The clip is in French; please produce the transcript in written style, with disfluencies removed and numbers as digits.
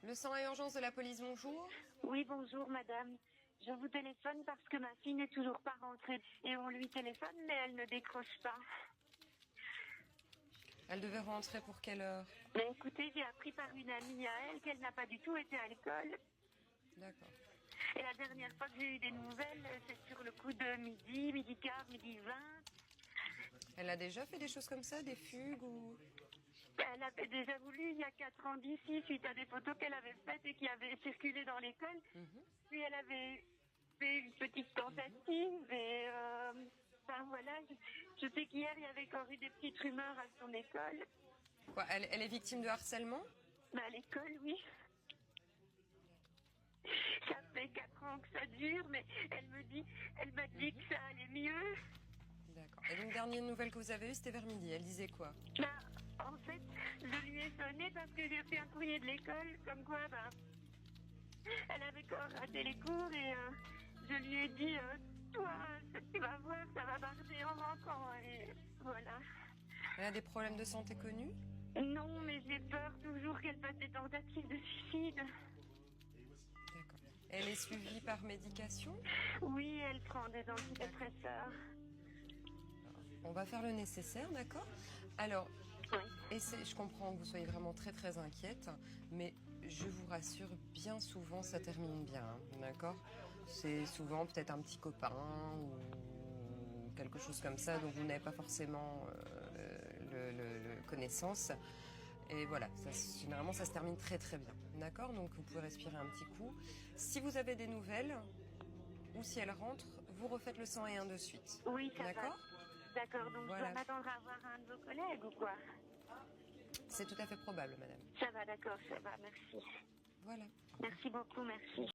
Le 101 urgence de la police, bonjour. Oui, bonjour madame. Je vous téléphone parce que ma fille n'est toujours pas rentrée et on lui téléphone mais elle ne décroche pas. Elle devait rentrer pour quelle heure? Mais écoutez, j'ai appris par une amie à elle qu'elle n'a pas du tout été à l'école. D'accord. Et la dernière fois que j'ai eu des nouvelles, c'est sur le coup de midi quart, midi 20. Elle a déjà fait des choses comme ça, des fugues ou... Elle avait déjà voulu il y a 4 ans d'ici suite à des photos qu'elle avait faites et qui avaient circulé dans l'école. Puis elle avait fait une petite tentative et ben voilà, je sais qu'hier il y avait encore eu des petites rumeurs à son école. Quoi, elle est victime de harcèlement? Ben à l'école, oui. Ça fait 4 ans que ça dure, mais elle m'a dit que ça allait mieux. D'accord. Et donc, dernière nouvelle que vous avez eue, c'était vers midi. Elle disait quoi? Ben, en fait, je lui ai sonné parce que j'ai fait un courrier de l'école, comme quoi, ben, elle avait encore raté les cours et je lui ai dit, toi, tu vas voir, ça va barder en rentrant. Et voilà. Elle a des problèmes de santé connus? Non, mais j'ai peur toujours qu'elle fasse des tentatives de suicide. D'accord. Elle est suivie par médication? Oui, elle prend des antidépresseurs. On va faire le nécessaire, d'accord? Alors, Oui. je comprends que vous soyez vraiment très très inquiète, mais je vous rassure, bien souvent ça termine bien, hein, d'accord? C'est souvent peut-être un petit copain ou quelque chose comme ça, dont vous n'avez pas forcément le connaissance. Et voilà, généralement ça se termine très très bien, d'accord? Donc vous pouvez respirer un petit coup. Si vous avez des nouvelles, ou si elle rentre, vous refaites le 101 de suite. Oui, ça va. D'accord? D'accord, donc Voilà. je dois m'attendre à voir un de vos collègues ou quoi? C'est tout à fait probable, madame. Ça va, d'accord, ça va, merci. Voilà. Merci beaucoup, merci.